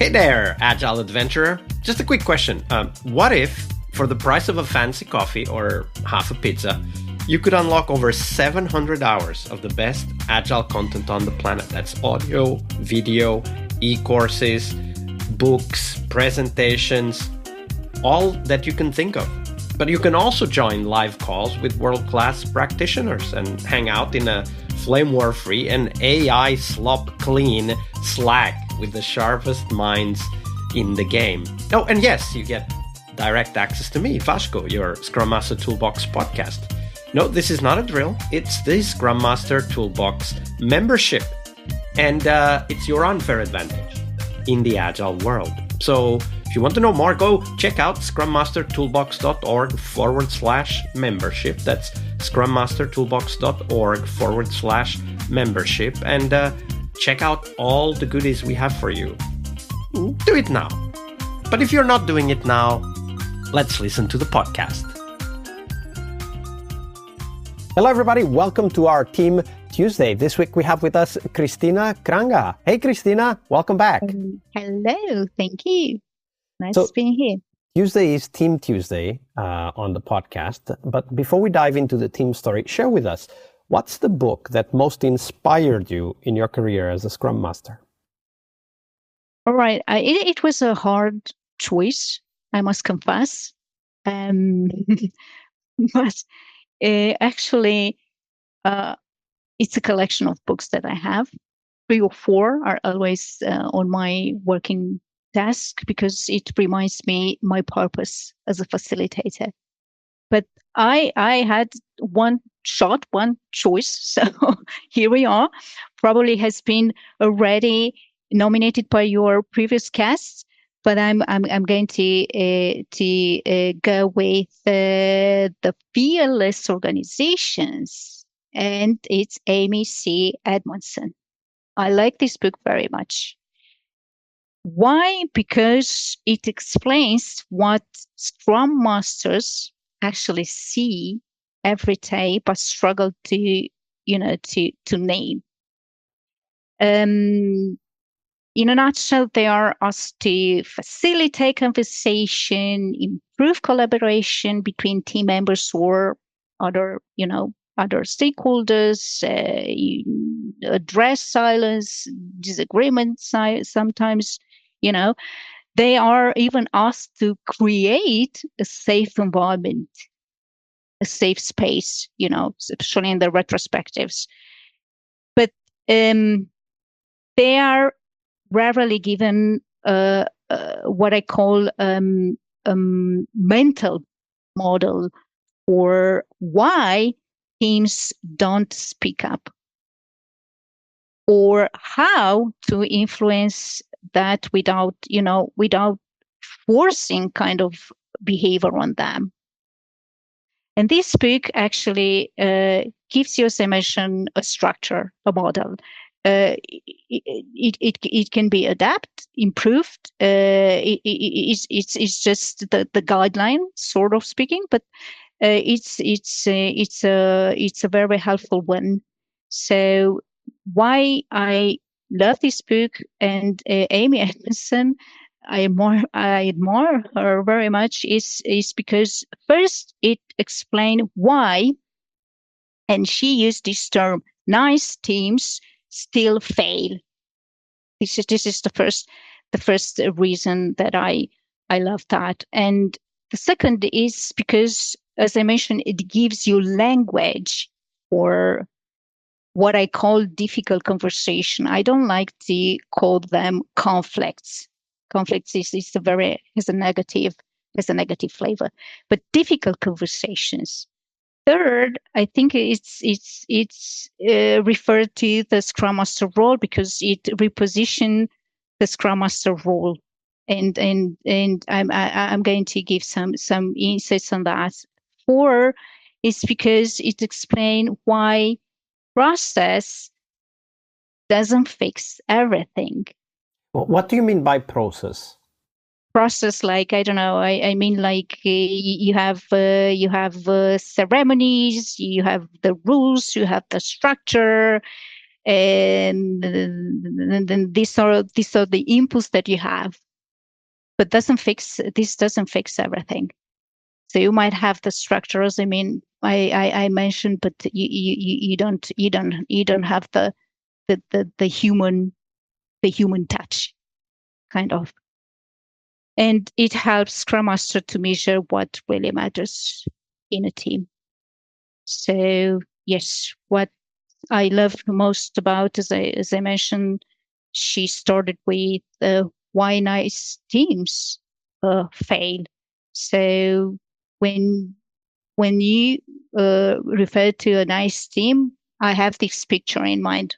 Hey there, Agile Adventurer. Just a quick question. What if, for the price of a fancy coffee or half a pizza, you could unlock over 700 hours of the best Agile content on the planet? That's audio, video, e-courses, books, presentations, all that you can think of. But you can also join live calls with world-class practitioners and hang out in a flame war-free and AI slop-clean Slack with the sharpest minds in the game. Oh, and yes, you get direct access to me, Vasco, your Scrum Master Toolbox podcast. No, this is not a drill. It's the Scrum Master Toolbox membership. And it's your unfair advantage in the Agile world. So if you want to know more, go check out scrummastertoolbox.org/membership. That's scrummastertoolbox.org/membership. And check out all the goodies we have for you. Do it now. But if you're not doing it now, let's listen to the podcast. Hello, everybody. Welcome to our Team Tuesday. This week we have with us Cristina Cranga. Hey, Cristina. Welcome back. Hello. Thank you. Nice being here. Tuesday is Team Tuesday on the podcast. But before we dive into the team story, share with us, what's the book that most inspired you in your career as a Scrum Master? All right. It was a hard choice, I must confess. But actually, it's a collection of books that I have. 3 or 4 are always on my working desk because it reminds me my purpose as a facilitator. But I had one choice. So here we are. Probably has been already nominated by your previous guests, but I'm going to go with the Fearless Organizations, and it's Amy C. Edmondson. I like this book very much. Why? Because it explains what Scrum Masters actually see every day, but struggle to name. In a nutshell, they are asked to facilitate conversation, improve collaboration between team members or other stakeholders, address silence, disagreements. Sometimes, they are even asked to create a safe environment, a safe space, especially in the retrospectives. But they are rarely given what I call mental model for why teams don't speak up or how to influence that without forcing kind of behavior on them. And this book actually gives you, as I mentioned, a structure, a model. It can be adapted, improved. It's just the guideline, sort of speaking, but it's a very helpful one. So why I love this book and Amy Edmondson, I admire her very much is because first it explained why, and she used this term, nice teams still fail. This is the first reason that I love that. And the second is because, as I mentioned, it gives you language for what I call difficult conversation. I don't like to call them conflicts. Conflicts has a negative flavor, but difficult conversations. Third, I think it's referred to the Scrum Master role because it repositions the Scrum Master role, and I'm going to give some insights on that. 4 is because it explains why process doesn't fix everything. What do you mean by process? Process, like, I don't know. I mean, like you have ceremonies, you have the rules, you have the structure, and then these are the inputs that you have, but this doesn't fix everything. So you might have the structures. I mean, I mentioned, but you don't have the human touch, kind of. And it helps Scrum Master to measure what really matters in a team. So yes, what I love most about, as I mentioned, she started with why nice teams fail. So when you refer to a nice team, I have this picture in mind.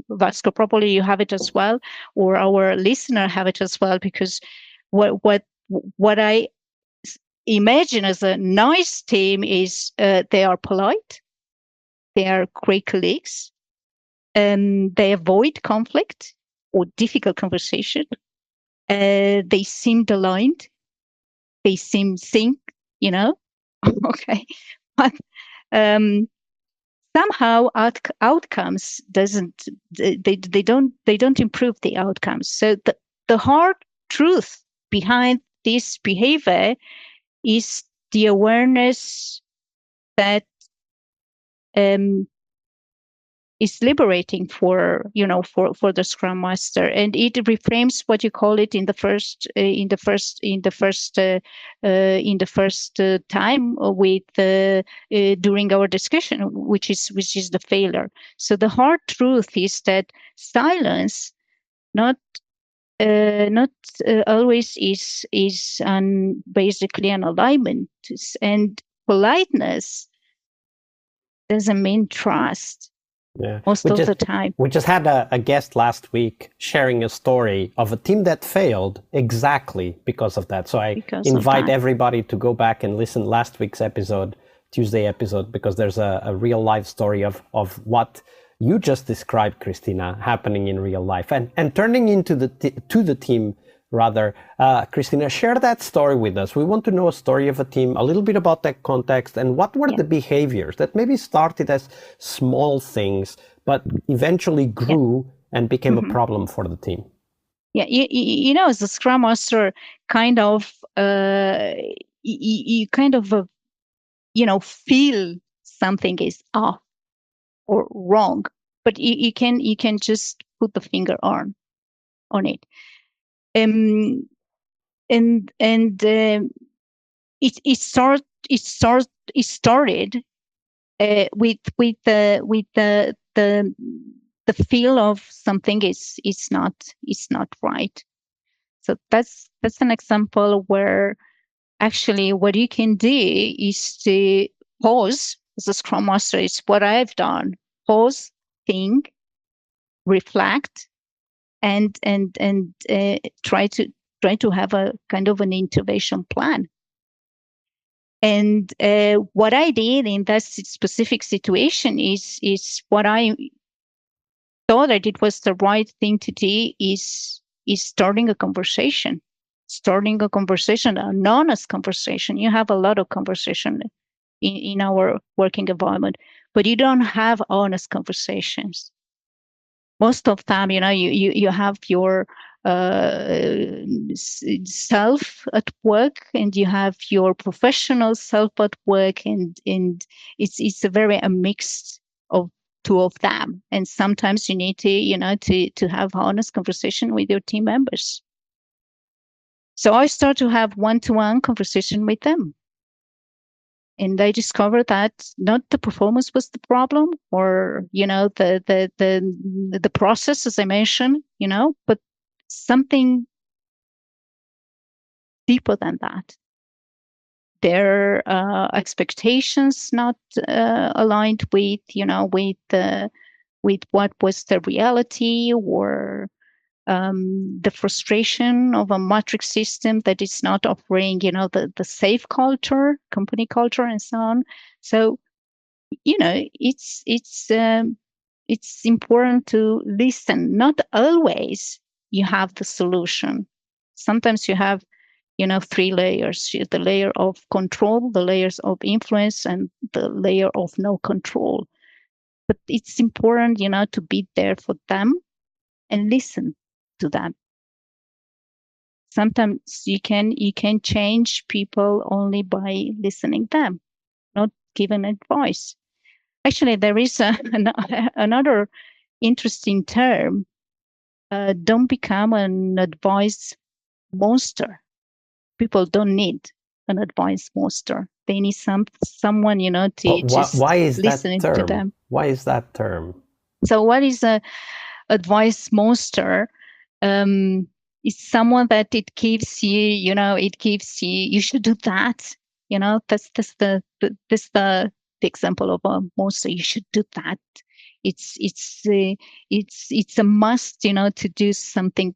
Vasco, probably you have it as well, or our listener have it as well, because what I imagine as a nice team is they are polite, they are great colleagues, they avoid conflict or difficult conversation, they seem aligned, they seem sync, okay, but somehow outcomes don't improve the outcomes. So the hard truth behind this behavior is the awareness that is liberating for the Scrum Master, and it reframes what you call it in the first time with during our discussion, which is the failure. So the hard truth is that silence not always is basically an alignment, and politeness doesn't mean trust. Yeah. Most of the time. We just had a guest last week sharing a story of a team that failed exactly because of that. So I invite everybody to go back and listen last week's episode, Tuesday episode, because there's a real life story of what you just described, Cristina, happening in real life and turning into the team. Rather, Cristina, share that story with us. We want to know a story of a team, a little bit about that context, and what were the behaviors that maybe started as small things, but eventually grew and became a problem for the team. Yeah, as a Scrum Master, kind of, you kind of, feel something is off or wrong, but you can just put the finger on it. It started with the feel of something is not right. So that's an example where actually what you can do is to pause. As a Scrum Master, it's what I've done: pause, think, reflect, and try to have a kind of an intervention plan. And what I did in that specific situation is what I thought that it was the right thing to do is starting a conversation, an honest conversation. You have a lot of conversation in our working environment, but you don't have honest conversations. Most of the time, you have your self at work, and you have your professional self at work, and it's a mix of two of them. And sometimes you need to have honest conversation with your team members. So I start to have one-to-one conversation with them. And I discovered that not the performance was the problem, or the process, as I mentioned, but something deeper than that. Their expectations not aligned with what was the reality, or the frustration of a matrix system that is not offering, the safe culture, company culture, and so on. So, it's important to listen. Not always you have the solution. Sometimes you have, three layers: the layer of control, the layers of influence, and the layer of no control. But it's important, to be there for them and listen to them. Sometimes you can change people only by listening them, not giving advice. Actually, there is another interesting term. Don't become an advice monster. People don't need an advice monster. They need someone, to just why is listen that term? to them. Why is that term? So what is a advice monster? It's someone that it gives you, you should do that. That's the example of a monster. You should do that. It's a must, to do something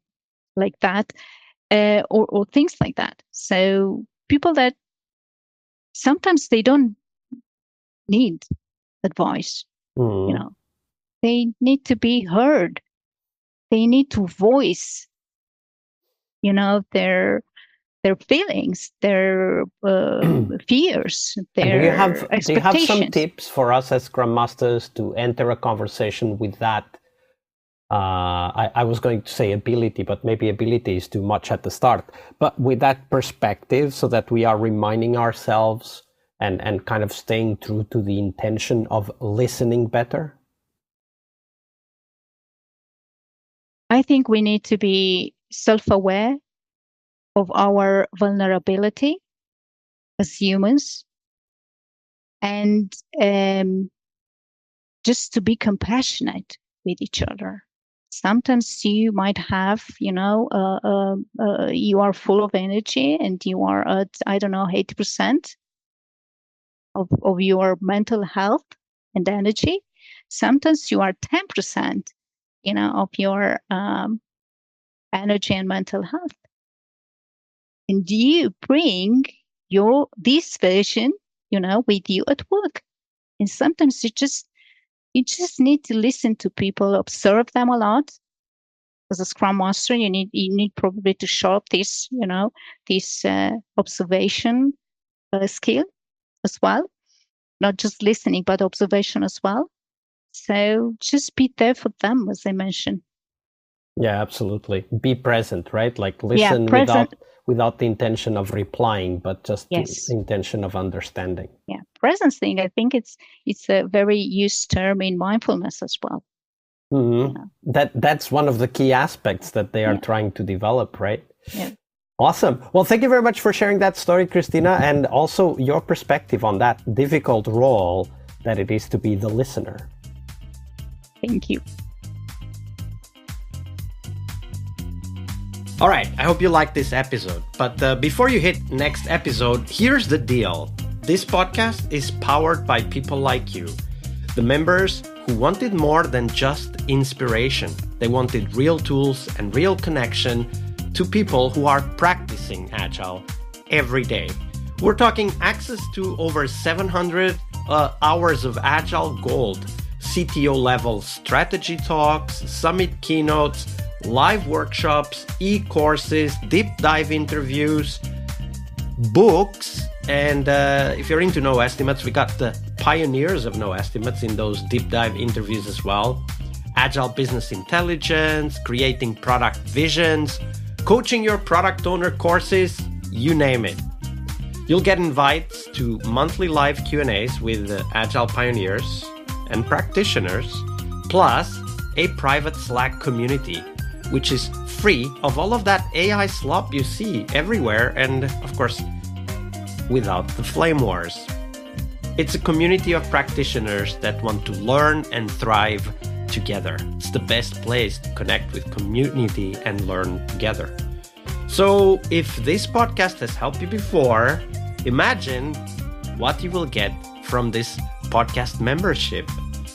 like that, or things like that. So people that sometimes they don't need advice, they need to be heard. They need to voice, their feelings, their fears, their expectations. Do you have some tips for us as Scrum Masters to enter a conversation with that? I was going to say ability, but maybe ability is too much at the start. But with that perspective, so that we are reminding ourselves and kind of staying true to the intention of listening better? I think we need to be self-aware of our vulnerability as humans, and just to be compassionate with each other. Sometimes you might have, you are full of energy and you are at, 80% of your mental health and energy. Sometimes you are 10%, of your energy and mental health. And you bring this version, with you at work. And sometimes you just need to listen to people, observe them a lot. As a Scrum Master, you need probably to show up this, this observation skill as well. Not just listening, but observation as well. So just be there for them, as I mentioned. Yeah, absolutely. Be present, right? Like listen without the intention of replying, but just the intention of understanding. Yeah, presence thing. I think it's a very used term in mindfulness as well. Mm-hmm. That's one of the key aspects that they are trying to develop, right? Yeah. Awesome. Well, thank you very much for sharing that story, Cristina, and also your perspective on that difficult role that it is to be the listener. Thank you. All right, I hope you liked this episode. But before you hit next episode, here's the deal. This podcast is powered by people like you, the members who wanted more than just inspiration. They wanted real tools and real connection to people who are practicing Agile every day. We're talking access to over 700 hours of Agile Gold, CTO level strategy talks, summit keynotes, live workshops, e-courses, deep dive interviews, books, and if you're into no estimates, we got the pioneers of no estimates in those deep dive interviews as well. Agile business intelligence, creating product visions, coaching your product owner courses, you name it. You'll get invites to monthly live Q&As with Agile pioneers and practitioners, plus a private Slack community, which is free of all of that AI slop you see everywhere, and of course, without the flame wars. It's a community of practitioners that want to learn and thrive together. It's the best place to connect with community and learn together. So if this podcast has helped you before, imagine what you will get from this podcast membership.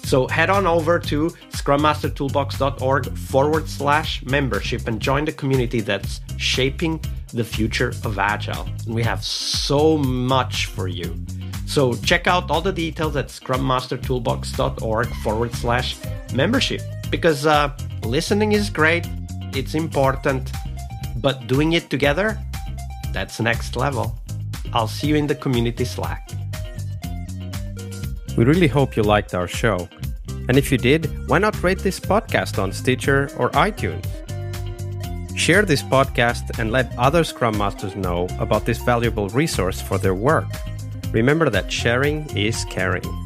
So head on over to scrummastertoolbox.org/membership and join the community that's shaping the future of Agile. And we have so much for you. So check out all the details at scrummastertoolbox.org/membership, because listening is great, it's important, but doing it together, that's next level. I'll see you in the community Slack. We really hope you liked our show. And if you did, why not rate this podcast on Stitcher or iTunes? Share this podcast and let other Scrum Masters know about this valuable resource for their work. Remember that sharing is caring.